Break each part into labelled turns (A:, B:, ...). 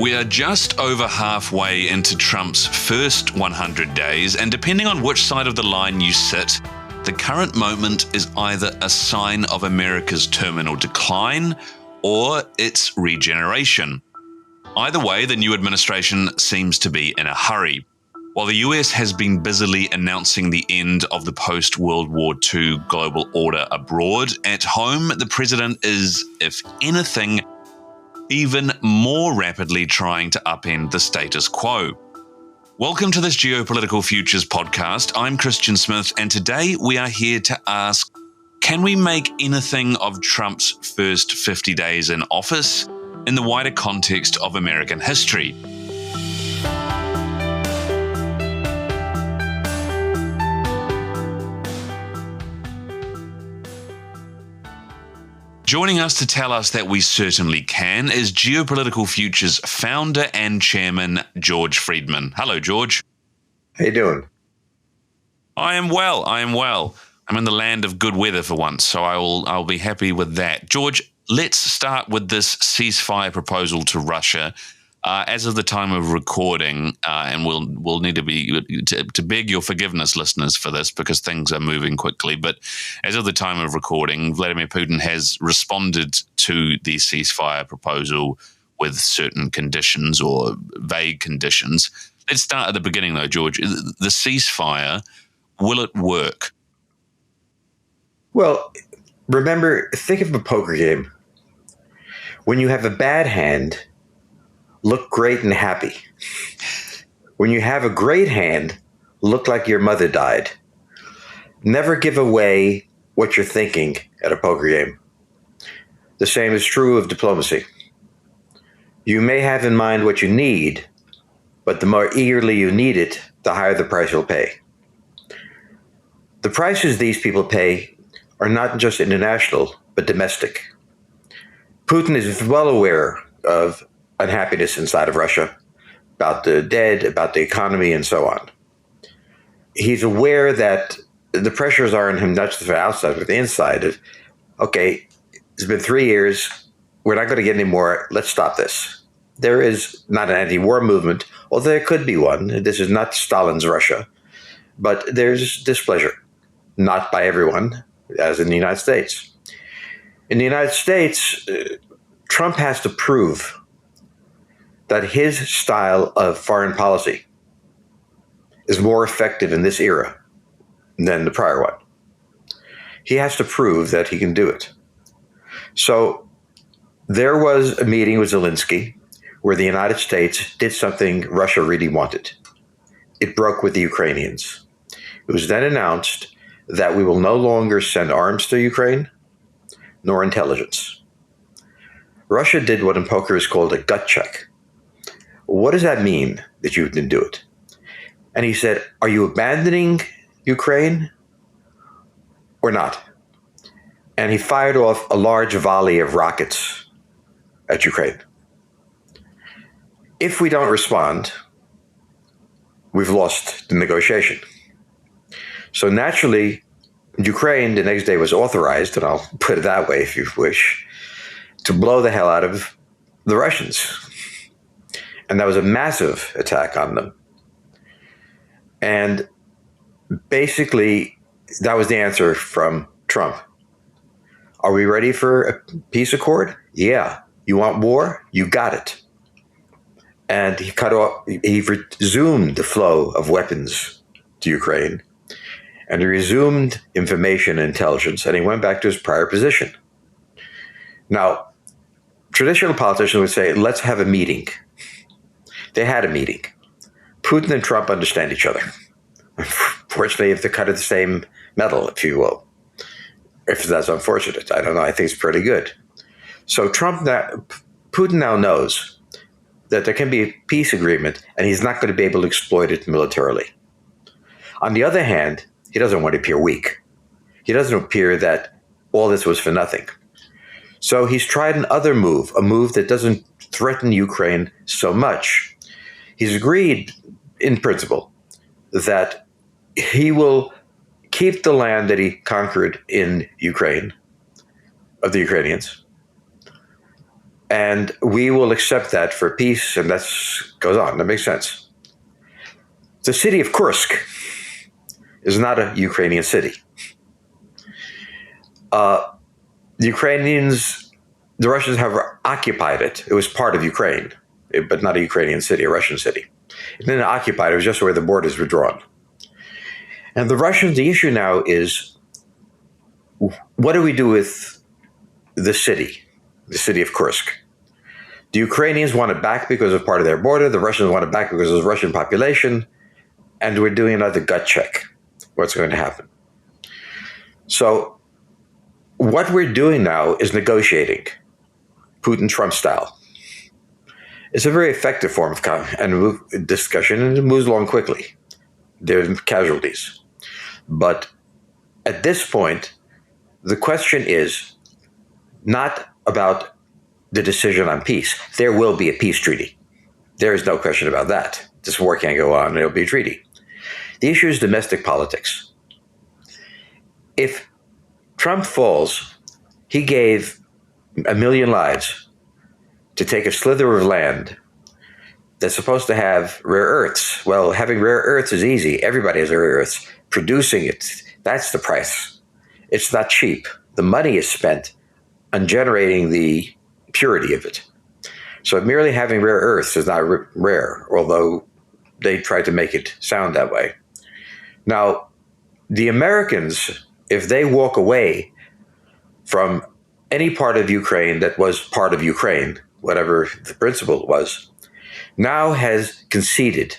A: We are just over halfway into Trump's first 100 days, and depending on which side of the line you sit, the current moment is either a sign of America's terminal decline or its regeneration. Either way, the new administration seems to be in a hurry. While the US has been busily announcing the end of the post-World War II global order abroad, at home, the president is, if anything, even more rapidly trying to upend the status quo. Welcome to this Geopolitical Futures podcast. I'm Christian Smith, and today we are here to ask, can we make anything of Trump's first 50 days in office in the wider context of American history? Joining us to tell us that we certainly can is Geopolitical Futures founder and chairman, George Friedman. Hello, George.
B: How you doing?
A: I am well. I'm in the land of good weather for once, so I'll be happy with that. George, let's start with this ceasefire proposal to Russia. As of the time of recording, and we'll need to beg your forgiveness, listeners, for this because things are moving quickly. But as of the time of recording, Vladimir Putin has responded to the ceasefire proposal with certain conditions or vague conditions. Let's start at the beginning, though, George. The ceasefire, will it work?
B: Well, remember, think of a poker game. When you have a bad hand, look great and happy. When you have a great hand, look like your mother died. Never give away what you're thinking at a poker game. The same is true of diplomacy. You may have in mind what you need, but the more eagerly you need it, the higher the price you'll pay. The prices these people pay are not just international, but domestic. Putin is well aware of unhappiness inside of Russia, about the dead, about the economy, and so on. He's aware that the pressures are on him not just from outside, but the inside of, okay, it's been 3 years, we're not going to get any more, let's stop this. There is not an anti-war movement, although there could be one. This is not Stalin's Russia, but there's displeasure, not by everyone, as in the United States. In the United States, Trump has to prove that his style of foreign policy is more effective in this era than the prior one. He has to prove that he can do it. So there was a meeting with Zelensky where the United States did something Russia really wanted. It broke with the Ukrainians. It was then announced that we will no longer send arms to Ukraine, nor intelligence. Russia did what in poker is called a gut check. What does that mean that you didn't do it? And he said, are you abandoning Ukraine or not? And he fired off a large volley of rockets at Ukraine. If we don't respond, we've lost the negotiation. So naturally, Ukraine the next day was authorized, and I'll put it that way if you wish, to blow the hell out of the Russians. And that was a massive attack on them. And basically, that was the answer from Trump. Are we ready for a peace accord? Yeah. You want war? You got it. And he resumed the flow of weapons to Ukraine. And he resumed information and intelligence, and he went back to his prior position. Now, traditional politicians would say, let's have a meeting. They had a meeting. Putin and Trump understand each other. Fortunately, if they're cut of the same metal, if you will. If that's unfortunate, I don't know. I think it's pretty good. So Putin now knows that there can be a peace agreement, and he's not going to be able to exploit it militarily. On the other hand, he doesn't want to appear weak. He doesn't appear that all this was for nothing. So he's tried another move, a move that doesn't threaten Ukraine so much. He's agreed, in principle, that he will keep the land that he conquered in Ukraine, of the Ukrainians, and we will accept that for peace, and that goes on. That makes sense. The city of Kursk is not a Ukrainian city. The Ukrainians, the Russians have occupied it. It was part of Ukraine, but not a Ukrainian city, a Russian city. It didn't occupy it, it was just where the borders were drawn. And the Russians, the issue now is, what do we do with the city of Kursk? The Ukrainians want it back because of part of their border. The Russians want it back because of the Russian population. And we're doing another gut check. What's going to happen? So what we're doing now is negotiating, Putin-Trump style. It's a very effective form of discussion, and it moves along quickly. There are casualties. But at this point, the question is not about the decision on peace. There will be a peace treaty. There is no question about that. This war can't go on. There'll be a treaty. The issue is domestic politics. If Trump falls, he gave 1 million lives to take a slither of land that's supposed to have rare earths. Well, having rare earths is easy. Everybody has rare earths. Producing it, that's the price. It's not cheap. The money is spent on generating the purity of it. So merely having rare earths is not rare, although they tried to make it sound that way. Now, the Americans, if they walk away from any part of Ukraine that was part of Ukraine, whatever the principle was, now has conceded.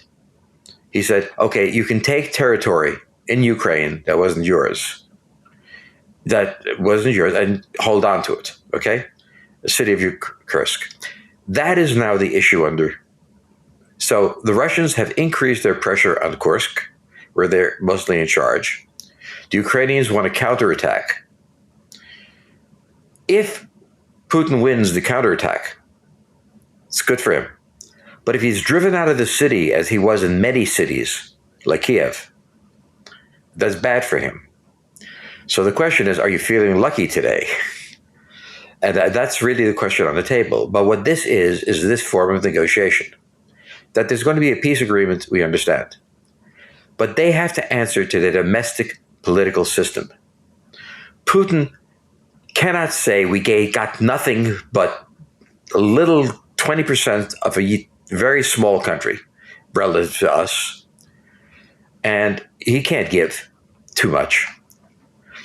B: He said, okay, you can take territory in Ukraine that wasn't yours, and hold on to it, okay? The city of Kursk. That is now the issue under. So the Russians have increased their pressure on Kursk, where they're mostly in charge. The Ukrainians want to counterattack. If Putin wins the counterattack, it's good for him. But if he's driven out of the city, as he was in many cities, like Kiev, that's bad for him. So the question is, are you feeling lucky today? And that's really the question on the table. But what this is this form of negotiation. That there's going to be a peace agreement, we understand. But they have to answer to the domestic political system. Putin cannot say we got nothing but a little 20% of a very small country relative to us. And he can't give too much.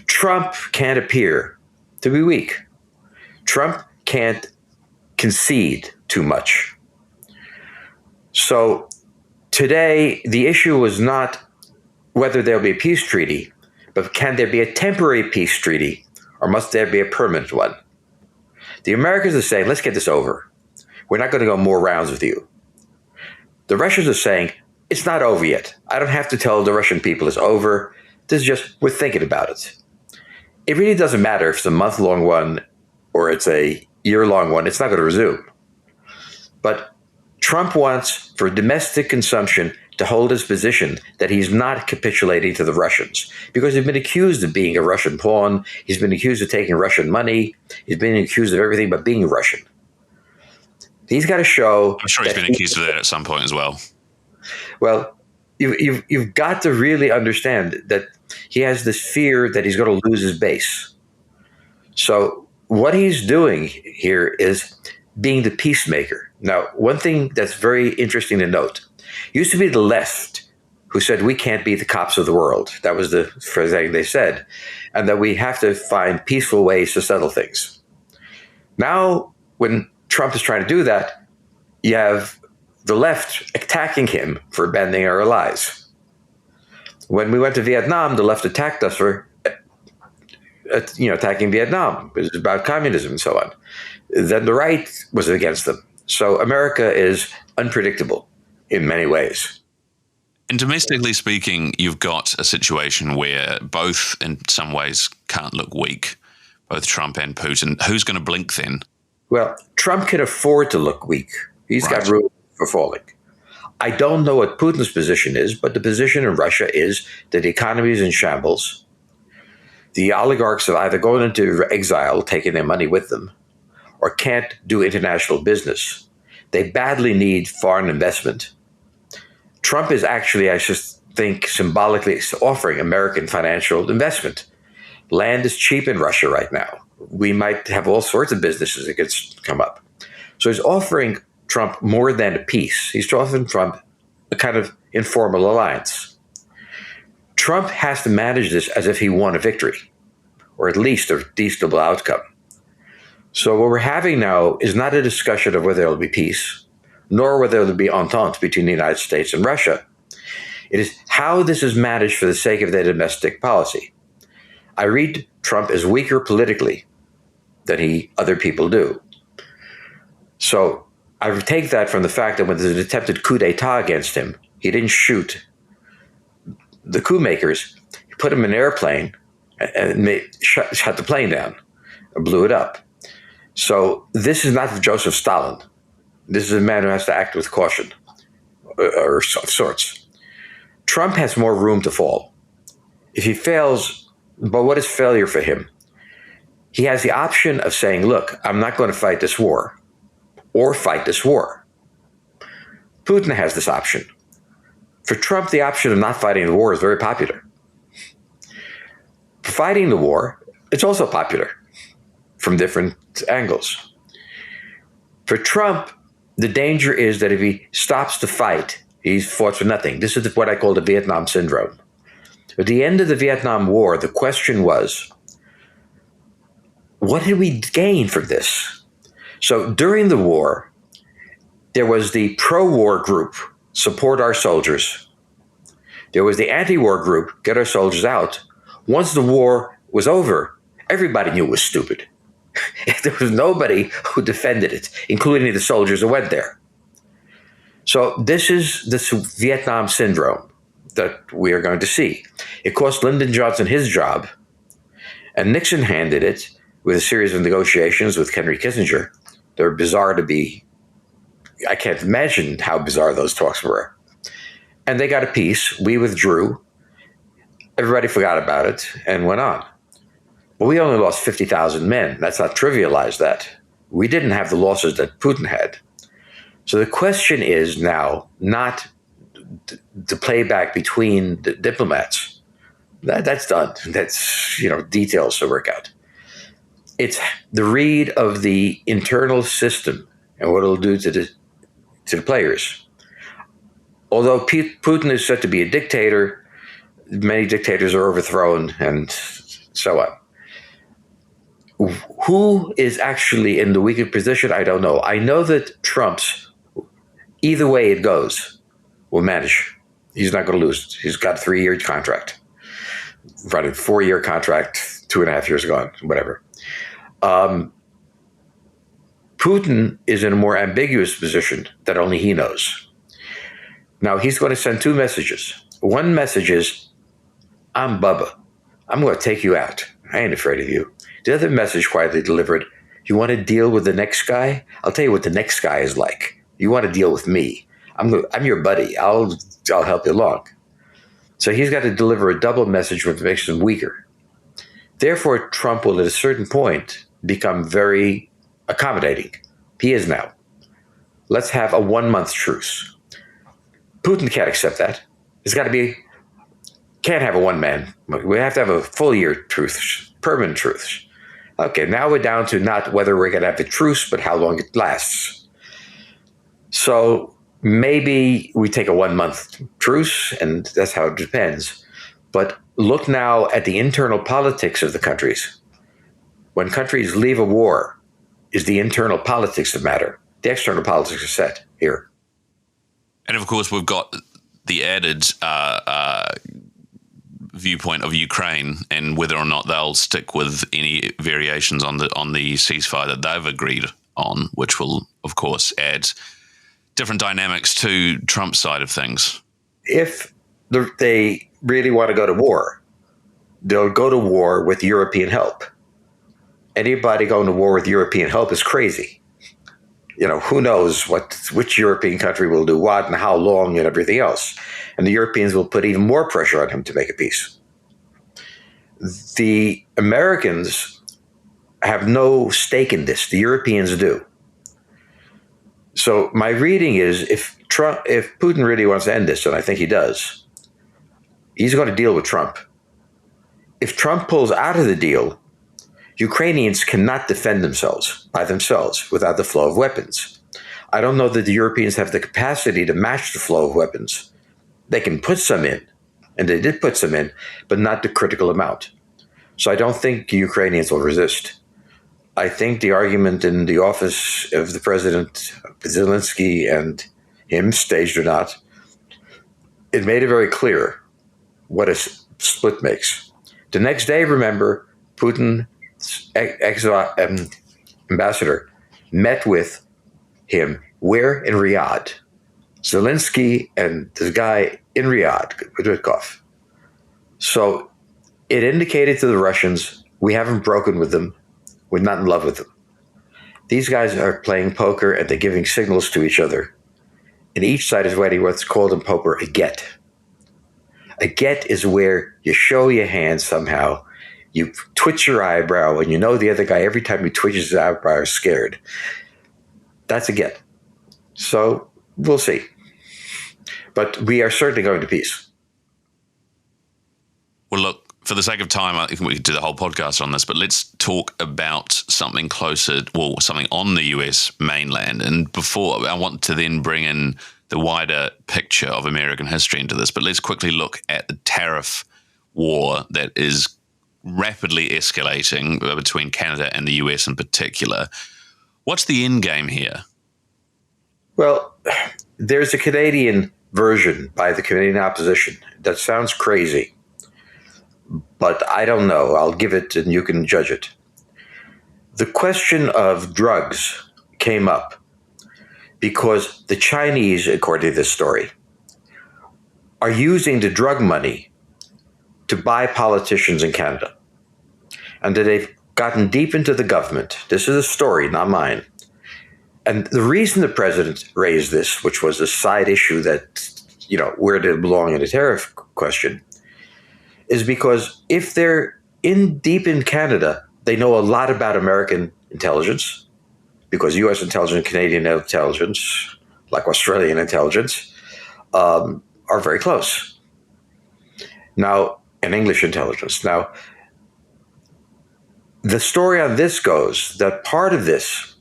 B: Trump can't appear to be weak. Trump can't concede too much. So today, the issue was not whether there'll be a peace treaty, but can there be a temporary peace treaty, or must there be a permanent one? The Americans are saying, let's get this over. We're not going to go more rounds with you. The Russians are saying, it's not over yet. I don't have to tell the Russian people it's over. This is just, we're thinking about it. It really doesn't matter if it's a month-long one or it's a year-long one. It's not going to resume. But Trump wants, for domestic consumption, to hold his position that he's not capitulating to the Russians, because he's been accused of being a Russian pawn. He's been accused of taking Russian money. He's been accused of everything but being Russian. He's got to show.
A: I'm sure he's been accused of that at some point as well.
B: Well, you've got to really understand that he has this fear that he's going to lose his base. So what he's doing here is being the peacemaker. Now, one thing that's very interesting to note, it used to be the left who said we can't be the cops of the world. That was the first thing they said, and that we have to find peaceful ways to settle things. Now, when Trump is trying to do that, you have the left attacking him for abandoning our allies. When we went to Vietnam, the left attacked us for attacking Vietnam. It was about communism and so on. Then the right was against them. So America is unpredictable in many ways.
A: And domestically speaking, you've got a situation where both in some ways can't look weak, both Trump and Putin. Who's going to blink then? Well,
B: Trump can afford to look weak. He's got room for falling. I don't know what Putin's position is, but the position in Russia is that the economy is in shambles. The oligarchs have either gone into exile, taking their money with them, or can't do international business. They badly need foreign investment. Trump is actually, I just think, symbolically offering American financial investment. Land is cheap in Russia right now. We might have all sorts of businesses that could come up. So he's offering Trump more than a peace. He's offering Trump a kind of informal alliance. Trump has to manage this as if he won a victory, or at least a reasonable outcome. So what we're having now is not a discussion of whether there will be peace, nor whether there will be entente between the United States and Russia. It is how this is managed for the sake of their domestic policy. I read Trump as weaker politically than other people do. So I take that from the fact that when there's an attempted coup d'etat against him, he didn't shoot the coup makers. He put them in an airplane and shut the plane down and blew it up. So this is not Joseph Stalin. This is a man who has to act with caution, or of sorts. Trump has more room to fall. If he fails, but what is failure for him? He has the option of saying, look, I'm not going to fight this war, or fight this war. Putin has this option. For Trump, the option of not fighting the war is very popular. For fighting the war, it's also popular from different angles. For Trump, the danger is that if he stops the fight, he's fought for nothing. This is what I call the Vietnam syndrome. At the end of the Vietnam War, the question was, what did we gain from this? So during the war, there was the pro-war group, support our soldiers. There was the anti-war group, get our soldiers out. Once the war was over, everybody knew it was stupid. There was nobody who defended it, including the soldiers who went there. So this is the Vietnam syndrome that we are going to see. It cost Lyndon Johnson his job, and Nixon handed it with a series of negotiations with Henry Kissinger. They're bizarre to be. I can't imagine how bizarre those talks were. And they got a peace. We withdrew. Everybody forgot about it and went on. But we only lost 50,000 men. Let's not trivialize that. We didn't have the losses that Putin had. So the question is now not the playback between the diplomats. That's done. That's, details to work out. It's the read of the internal system and what it'll do to the players. Although Putin is said to be a dictator, many dictators are overthrown and so on. Who is actually in the weaker position? I don't know. I know that Trump's, either way it goes, will manage. He's not going to lose. He's got a 3-year contract. Running 4-year contract, 2.5 years gone, whatever. Putin is in a more ambiguous position that only he knows. Now, he's going to send 2 messages. One message is, I'm Bubba. I'm going to take you out. I ain't afraid of you. The other message quietly delivered, you want to deal with the next guy? I'll tell you what the next guy is like. You want to deal with me. I'm your buddy. I'll help you along. So he's got to deliver a double message which makes him weaker. Therefore, Trump will at a certain point become very accommodating. He is now. Let's have a 1-month truce. Putin can't accept that. Can't have a one-man. We have to have a full-year truce, permanent truce. Okay, now we're down to not whether we're going to have a truce, but how long it lasts. So maybe we take a 1-month truce, and that's how it depends. But look now at the internal politics of the countries. When countries leave a war, is the internal politics that matter. The external politics are set here.
A: And of course, we've got the added viewpoint of Ukraine and whether or not they'll stick with any variations on the ceasefire that they've agreed on, which will, of course, add different dynamics to Trump's side of things.
B: If they really want to go to war, they'll go to war with European help. Anybody going to war with European help is crazy. Who knows which European country will do what and how long and everything else. And the Europeans will put even more pressure on him to make a peace. The Americans have no stake in this. The Europeans do. So my reading is if Putin really wants to end this, and I think he does, he's going to deal with Trump. If Trump pulls out of the deal, Ukrainians cannot defend themselves by themselves without the flow of weapons. I don't know that the Europeans have the capacity to match the flow of weapons. They can put some in, and they did put some in, but not the critical amount. So I don't think the Ukrainians will resist. I think the argument in the office of the president, Zelensky, and him, staged or not, it made it very clear what a split makes. The next day, remember, Putin's ambassador met with him where? In Riyadh. Zelensky and this guy in Riyadh, Kudryakov. So it indicated to the Russians, we haven't broken with them. We're not in love with them. These guys are playing poker and they're giving signals to each other. And each side is writing what's called in poker a get. A get is where you show your hand somehow. You twitch your eyebrow and you know the other guy, every time he twitches his eyebrow, is scared. That's a get. So we'll see. But we are certainly going to peace.
A: Well, look, for the sake of time, I think we could do the whole podcast on this, but let's talk about something closer, well, something on the US mainland. And before, I want to then bring in the wider picture of American history into this, but let's quickly look at the tariff war that is rapidly escalating between Canada and the US in particular. What's the end game here?
B: Well, there's a Canadian version by the Canadian opposition that sounds crazy, but I don't know. I'll give it and you can judge it. The question of drugs came up because the Chinese, according to this story, are using the drug money to buy politicians in Canada. And that they've gotten deep into the government. This is a story, not mine. And the reason the president raised this, which was a side issue that, where did it belong in the tariff question, is because if they're deep in Canada, they know a lot about American intelligence, because U.S. intelligence, Canadian intelligence, like Australian intelligence, are very close. Now, and English intelligence. Now, the story on this goes that part of this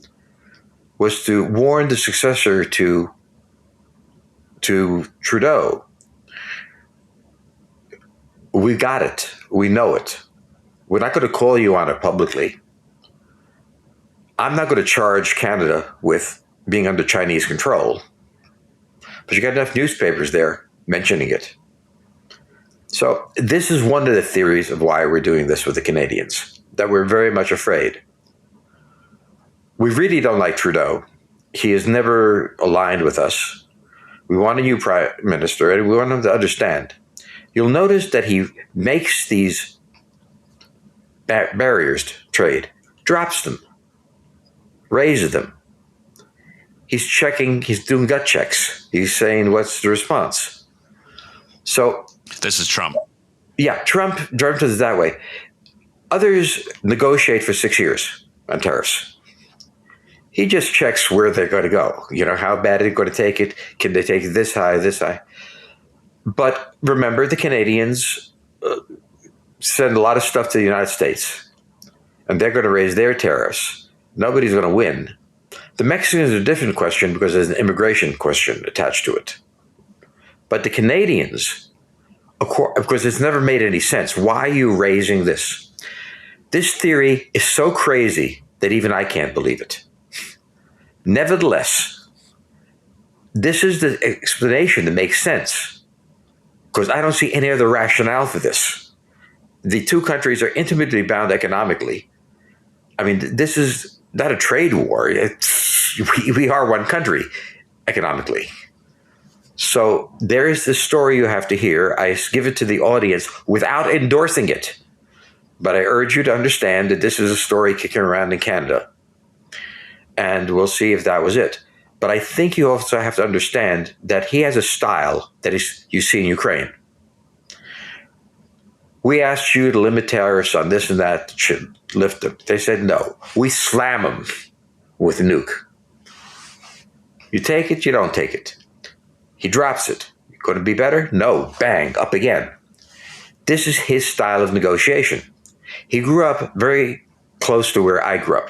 B: was to warn the successor to Trudeau. We got it. We know it. We're not going to call you on it publicly. I'm not going to charge Canada with being under Chinese control. But you got enough newspapers there mentioning it. So this is one of the theories of why we're doing this with the Canadians, that we're very much afraid. We really don't like Trudeau. He is never aligned with us. We want a new prime minister, and we want him to understand. You'll notice that he makes these barriers to trade, drops them, raises them. He's doing gut checks. He's saying, what's the response? So
A: this is Trump.
B: Yeah, Trump does it that way. Others negotiate for 6 years on tariffs. He just checks where they're going to go. How bad are they going to take it? Can they take it this high, this high? But remember, the Canadians send a lot of stuff to the United States, and they're going to raise their tariffs. Nobody's going to win. The Mexicans are a different question because there's an immigration question attached to it. But the Canadians, because it's never made any sense. Why are you raising this? This theory is so crazy that even I can't believe it. Nevertheless, this is the explanation that makes sense, because I don't see any other rationale for this. The two countries are intimately bound economically. I mean, this is not a trade war. We are one country economically. So there is this story you have to hear. I give it to the audience without endorsing it. But I urge you to understand that this is a story kicking around in Canada. And we'll see if that was it. But I think you also have to understand that he has a style that you see in Ukraine. We asked you to limit tariffs on this and that, lift him. They said, no, we slam him with a nuke. You take it, you don't take it. He drops it. Could it be better? No. Bang, up again. This is his style of negotiation. He grew up very close to where I grew up.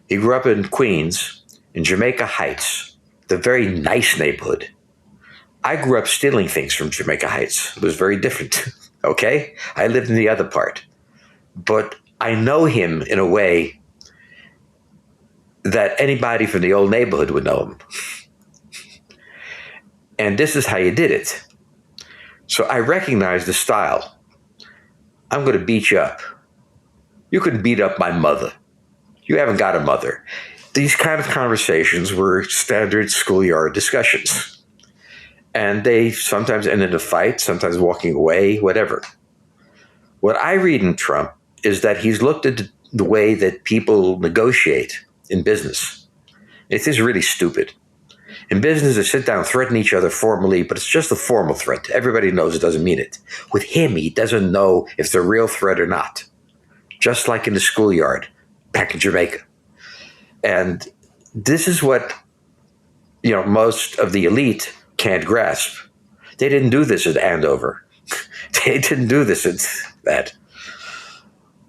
B: He grew up in Queens, in Jamaica Heights, the very nice neighborhood. I grew up stealing things from Jamaica Heights. It was very different, okay? I lived in the other part. But I know him in a way that anybody from the old neighborhood would know him. And this is how you did it. So I recognize the style. I'm going to beat you up. You couldn't beat up my mother. You haven't got a mother. These kind of conversations were standard schoolyard discussions. And they sometimes end in a fight, sometimes walking away, whatever. What I read in Trump is that he's looked at the way that people negotiate in business. It is really stupid. In business, they sit down, threaten each other formally, but it's just a formal threat. Everybody knows it doesn't mean it. With him, he doesn't know if it's a real threat or not. Just like in the schoolyard back in Jamaica. And this is what, most of the elite can't grasp. They didn't do this at Andover. They didn't do this at that.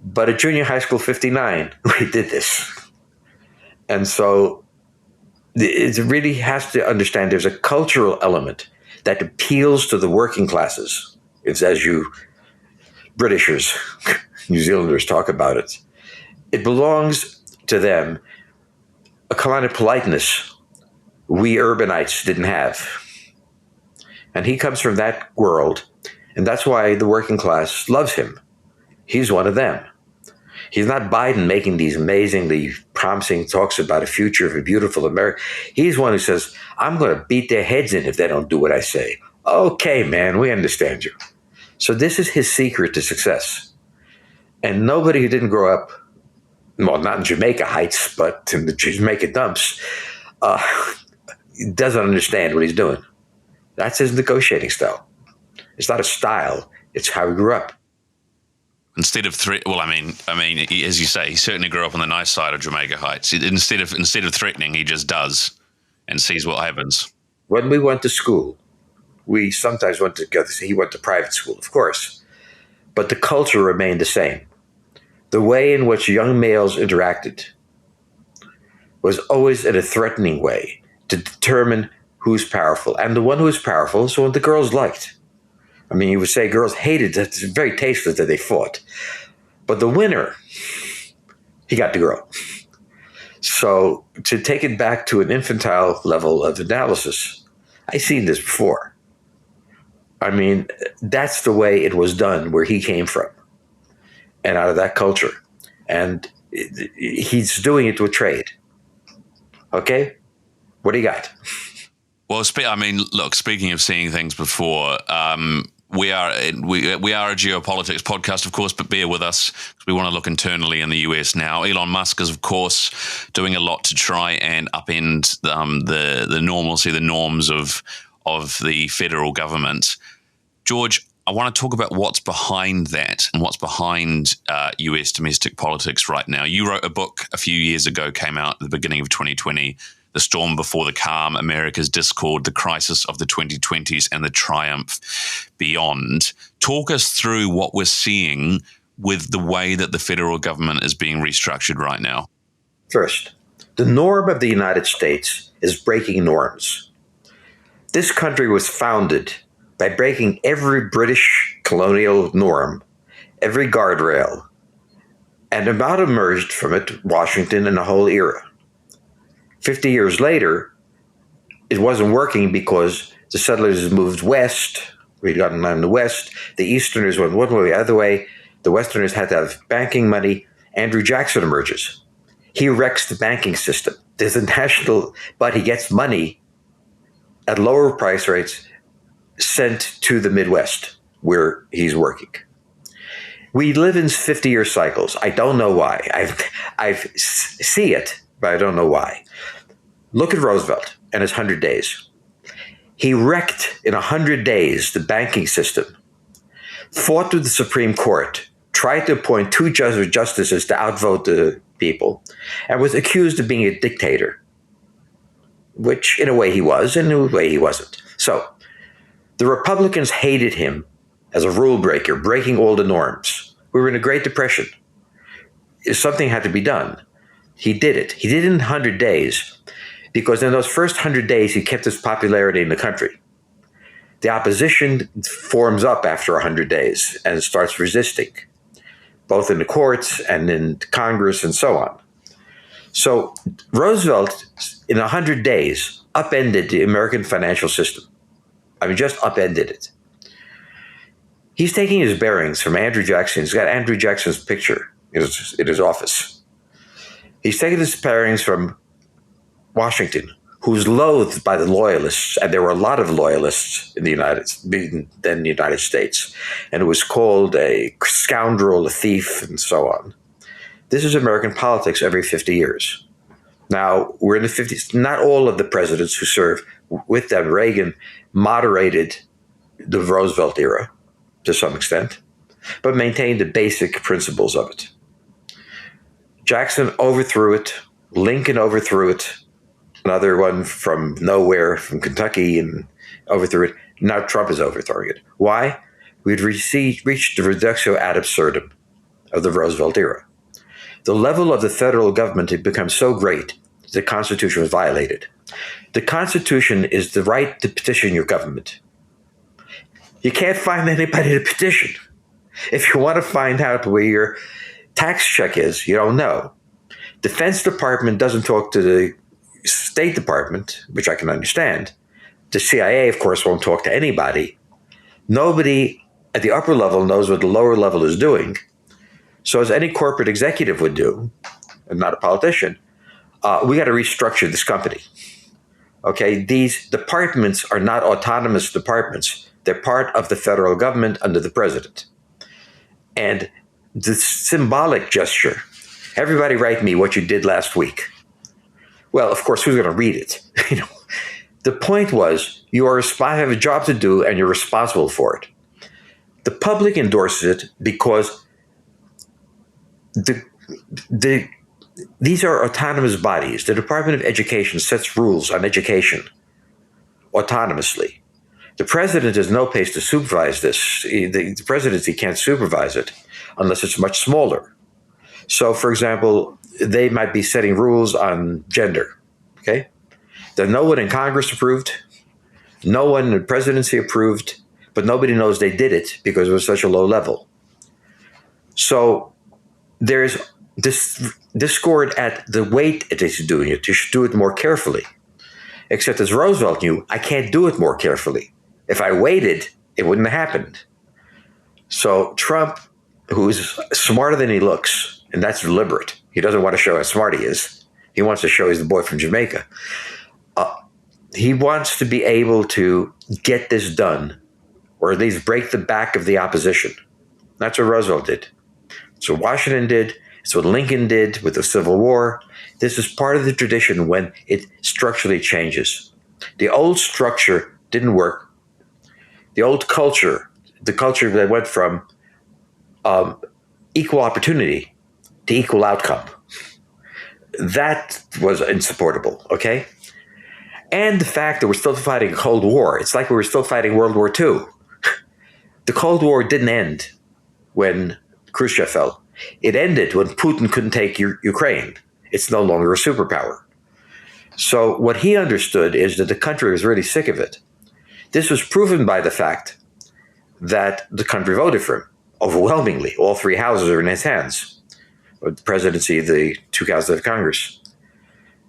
B: But at Junior High School 59, we did this. And so it really has to understand there's a cultural element that appeals to the working classes. It's as you Britishers, New Zealanders talk about it. It belongs to them, a kind of politeness we urbanites didn't have. And he comes from that world, and that's why the working class loves him. He's one of them. He's not Biden making these amazingly promising talks about a future of a beautiful America. He's one who says, I'm going to beat their heads in if they don't do what I say. Okay, man, we understand you. So this is his secret to success. And nobody who didn't grow up, well, not in Jamaica Heights, but in the Jamaica dumps, doesn't understand what he's doing. That's his negotiating style. It's not a style. It's how he grew up.
A: Instead of as you say, he certainly grew up on the nice side of Jamaica Heights. Instead of threatening, he just does and sees what happens.
B: When we went to school, we sometimes went together. He went to private school, of course, but the culture remained the same. The way in which young males interacted was always in a threatening way to determine who's powerful. And the one who was powerful is the one the girls liked. I mean, you would say girls hated it. It's very tasteless that they fought. But the winner, he got the girl. So to take it back to an infantile level of analysis, I've seen this before. I mean, that's the way it was done where he came from and out of that culture. And he's doing it with trade. Okay? What do you got?
A: Well, speaking of seeing things before, we are a geopolitics podcast, of course, but bear with us because we want to look internally in the US now. Elon Musk is, of course, doing a lot to try and upend the normalcy, the norms of the federal government. George, I want to talk about what's behind that and what's behind US domestic politics right now. You wrote a book a few years ago, came out at the beginning of 2020, The Storm Before the Calm, America's Discord, The Crisis of the 2020s, and the Triumph Beyond. Talk us through what we're seeing with the way that the federal government is being restructured right now.
B: First, the norm of the United States is breaking norms. This country was founded by breaking every British colonial norm, every guardrail, and about emerged from it Washington and the whole era. 50 years later, it wasn't working because the settlers moved west. We'd gotten on the west. The Easterners went one way, the other way. The Westerners had to have banking money. Andrew Jackson emerges. He wrecks the banking system. There's a national, but he gets money at lower price rates sent to the Midwest where he's working. We live in 50-year cycles. I don't know why. I see it, but I don't know why. Look at Roosevelt and his 100 days. He wrecked in 100 days the banking system, fought with the Supreme Court, tried to appoint two justices to outvote the people, and was accused of being a dictator, which in a way he was, and in a way he wasn't. So the Republicans hated him as a rule breaker, breaking all the norms. We were in a Great Depression. Something had to be done. He did it. He did it in 100 days, because in those first 100 days, he kept his popularity in the country. The opposition forms up after 100 days and starts resisting, both in the courts and in Congress and so on. So Roosevelt, in 100 days, upended the American financial system. I mean, just upended it. He's taking his bearings from Andrew Jackson. He's got Andrew Jackson's picture in his office. He's taking his bearings from Washington, who's loathed by the loyalists, and there were a lot of loyalists in the United States, and it was called a scoundrel, a thief, and so on. This is American politics every 50 years. Now, we're in the 50s. Not all of the presidents who served with them, Reagan, moderated the Roosevelt era to some extent, but maintained the basic principles of it. Jackson overthrew it. Lincoln overthrew it. Another one from nowhere, from Kentucky, and overthrew it. Now Trump is overthrowing it. Why? We'd reached the reductio ad absurdum of the Roosevelt era. The level of the federal government had become so great that the Constitution was violated. The Constitution is the right to petition your government. You can't find anybody to petition. If you want to find out where your tax check is, you don't know. Defense Department doesn't talk to the State Department, which I can understand. The CIA, of course, won't talk to anybody. Nobody at the upper level knows what the lower level is doing. So as any corporate executive would do, and not a politician, we got to restructure this company. Okay, these departments are not autonomous departments. They're part of the federal government under the president. And the symbolic gesture, everybody write me what you did last week. Well, of course, who's going to read it? The point was, you have a job to do, and you're responsible for it. The public endorses it because these are autonomous bodies. The Department of Education sets rules on education autonomously. The president has no place to supervise this. The presidency can't supervise it unless it's much smaller. So, for example, they might be setting rules on gender, okay? That no one in Congress approved, no one in the presidency approved, but nobody knows they did it because it was such a low level. So there's this discord at the weight it is doing it. You should do it more carefully. Except as Roosevelt knew, I can't do it more carefully. If I waited, it wouldn't have happened. So Trump, who's smarter than he looks, and that's deliberate. He doesn't want to show how smart he is. He wants to show he's the boy from Jamaica. He wants to be able to get this done, or at least break the back of the opposition. That's what Roosevelt did. It's what Washington did. It's what Lincoln did with the Civil War. This is part of the tradition when it structurally changes. The old structure didn't work. The old culture, the culture that went from equal opportunity to equal outcome, that was insupportable, okay? And the fact that we're still fighting a Cold War. It's like we were still fighting World War II. The Cold War didn't end when Khrushchev fell. It ended when Putin couldn't take Ukraine. It's no longer a superpower. So what he understood is that the country was really sick of it. This was proven by the fact that the country voted for him overwhelmingly. All three houses are in his hands. The presidency, the two houses of Congress.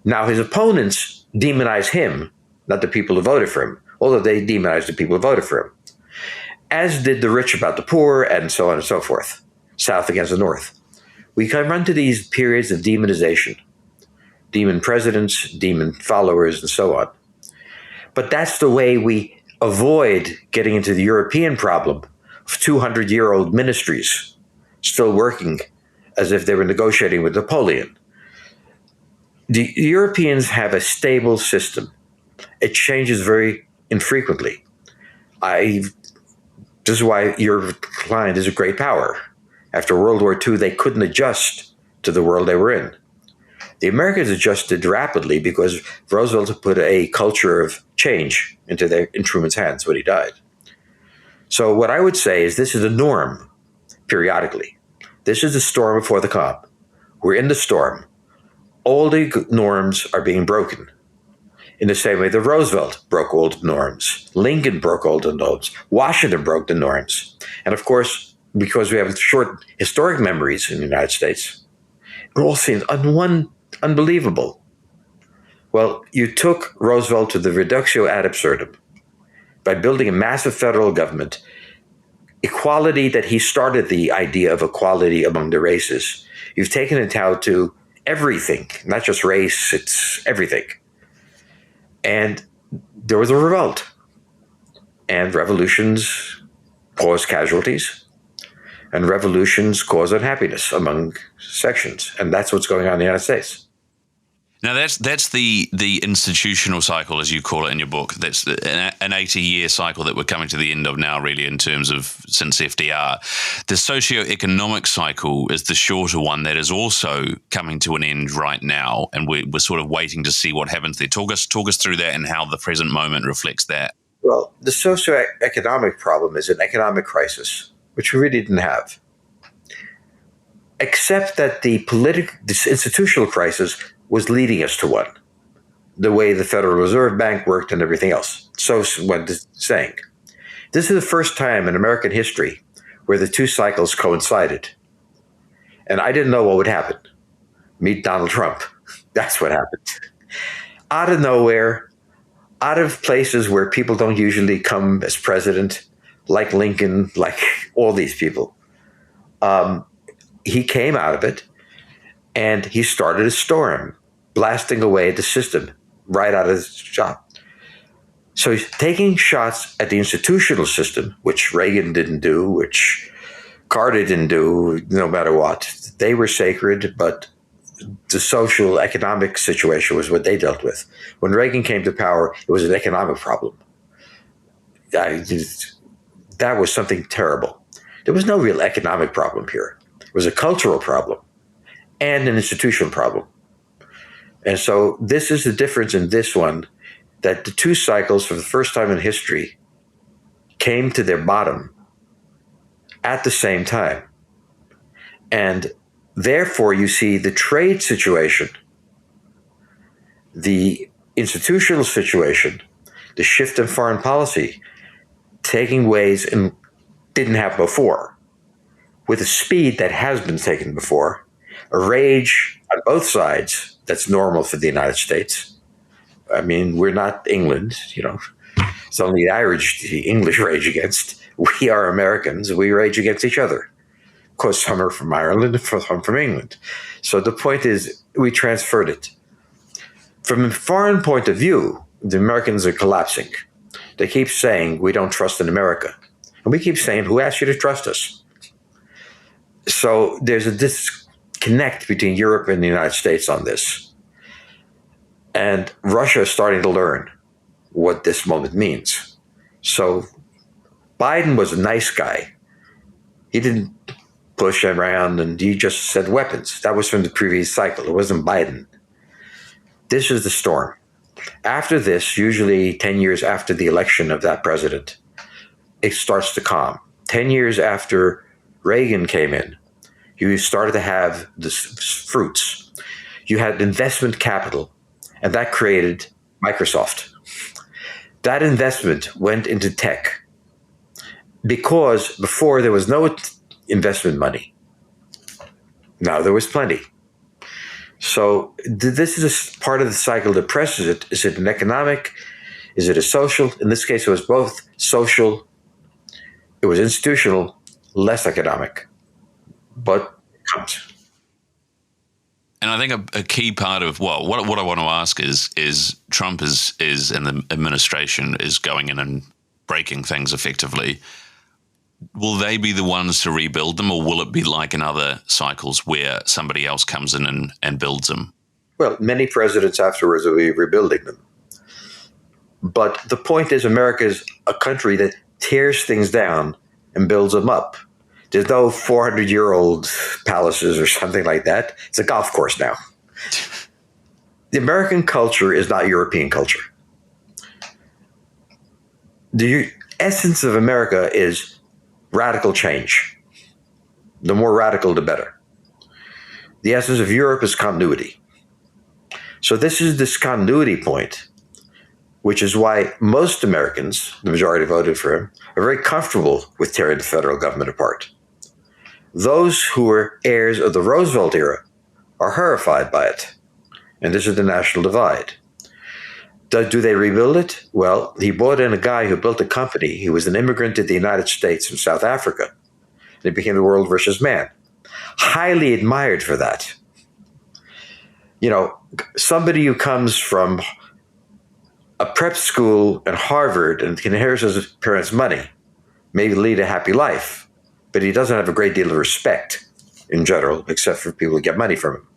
B: Now his opponents demonize him, not the people who voted for him, although they demonize the people who voted for him. As did the rich about the poor, and so on and so forth. South against the North. We can run to these periods of demonization. Demon presidents, demon followers, and so on. But that's the way we avoid getting into the European problem of 200-year-old ministries still working as if they were negotiating with Napoleon. The Europeans have a stable system. It changes very infrequently. This is why your client is a great power. After World War II, they couldn't adjust to the world they were in. The Americans adjusted rapidly because Roosevelt put a culture of change in Truman's hands when he died. So what I would say is this is a norm periodically. This is the storm before the calm. We're in the storm. All the norms are being broken. In the same way that Roosevelt broke all the norms. Lincoln broke all the norms. Washington broke the norms. And of course, because we have short historic memories in the United States, it all seems unbelievable. Well, you took Roosevelt to the reductio ad absurdum by building a massive federal government, equality that he started the idea of equality among the races. You've taken it out to everything, not just race, it's everything. And there was a revolt. And revolutions cause casualties. And revolutions cause unhappiness among sections. And that's what's going on in the United States.
A: Now, that's the institutional cycle, as you call it in your book. That's an 80-year cycle that we're coming to the end of now, really, in terms of since FDR. The socioeconomic cycle is the shorter one that is also coming to an end right now, and we're sort of waiting to see what happens there. Talk us through that and how the present moment reflects that.
B: Well, the socioeconomic problem is an economic crisis, which we really didn't have. Except that this institutional crisis was leading us to one, the way the Federal Reserve Bank worked and everything else. So went saying. This is the first time in American history where the two cycles coincided. And I didn't know what would happen. Meet Donald Trump. That's what happened. Out of nowhere, out of places where people don't usually come as president, like Lincoln, like all these people. He came out of it, and he started a storm, blasting away at the system right out of his shop. So he's taking shots at the institutional system, which Reagan didn't do, which Carter didn't do, no matter what. They were sacred, but the social economic situation was what they dealt with. When Reagan came to power, it was an economic problem. That was something terrible. There was no real economic problem here. It was a cultural problem and an institutional problem. And so this is the difference in this one, that the two cycles for the first time in history came to their bottom at the same time. And therefore you see the trade situation, the institutional situation, the shift in foreign policy taking ways and didn't have before, with a speed that has been taken before, a rage on both sides that's normal for the United States. I mean, we're not England, It's only the English rage against. We are Americans. We rage against each other. Of course, some are from Ireland and some from England. So the point is, we transferred it. From a foreign point of view, the Americans are collapsing. They keep saying, we don't trust in America. And we keep saying, who asked you to trust us? So there's a disconnect between Europe and the United States on this. And Russia is starting to learn what this moment means. So Biden was a nice guy. He didn't push around and he just said weapons. That was from the previous cycle. It wasn't Biden. This is the storm. After this, usually 10 years after the election of that president, it starts to calm. 10 years after Reagan came in, you started to have the fruits. You had investment capital, and that created Microsoft. That investment went into tech because before there was no investment money. Now there was plenty. So this is a part of the cycle that presses it. Is it an economic? Is it a social? In this case, it was both social. It was institutional, less economic. But it comes.
A: And I think a key part of what I want to ask is Trump is and the administration is going in and breaking things effectively. Will they be the ones to rebuild them, or will it be like in other cycles where somebody else comes in and builds them?
B: Well, many presidents afterwards will be rebuilding them. But the point is, America is a country that tears things down and builds them up. There's no 400-year-old palaces or something like that. It's a golf course now. The American culture is not European culture. The essence of America is radical change. The more radical, the better. The essence of Europe is continuity. So this is this continuity point, which is why most Americans, the majority voted for him, are very comfortable with tearing the federal government apart. Those who were heirs of the Roosevelt era are horrified by it. And this is the national divide. Do they rebuild it? Well, he brought in a guy who built a company. He was an immigrant to the United States from South Africa. And he became the world's richest man. Highly admired for that. You know, somebody who comes from a prep school at Harvard and can inherit his parents' money may lead a happy life, but he doesn't have a great deal of respect in general, except for people who get money from him.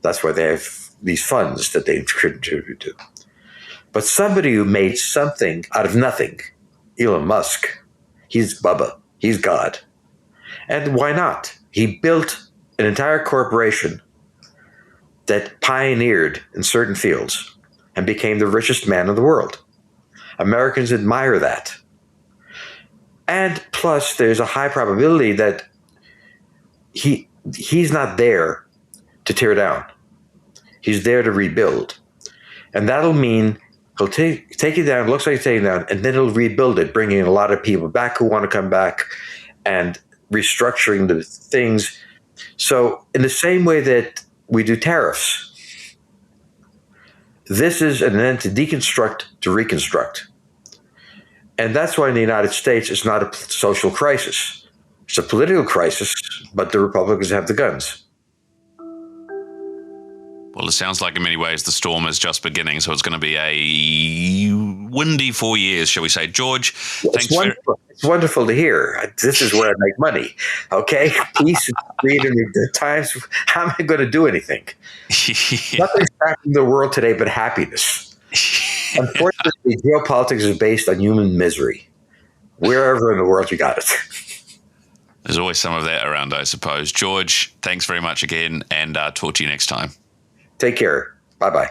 B: That's why they have these funds that they contribute to. But somebody who made something out of nothing, Elon Musk, he's Bubba, he's God. And why not? He built an entire corporation that pioneered in certain fields and became the richest man in the world. Americans admire that. And plus, there's a high probability that he's not there to tear down. He's there to rebuild. And that'll mean he'll take it down, looks like he's taking it down, and then he'll rebuild it, bringing a lot of people back who want to come back and restructuring the things. So in the same way that we do tariffs, this is an end to deconstruct to reconstruct. And that's why in the United States it's not a social crisis. It's a political crisis, but the Republicans have the guns.
A: Well, it sounds like in many ways the storm is just beginning, so it's going to be a windy 4 years, shall we say. George, thanks.
B: It's wonderful to hear. This is where I make money. Okay? Peace and freedom in the times. How am I going to do anything? Nothing's happening in the world today but happiness. Unfortunately, geopolitics is based on human misery. Wherever in the world you got it.
A: There's always some of that around, I suppose. George, thanks very much again, and talk to you next time.
B: Take care. Bye-bye.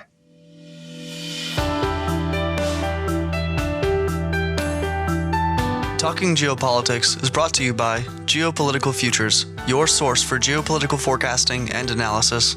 C: Talking Geopolitics is brought to you by Geopolitical Futures, your source for geopolitical forecasting and analysis.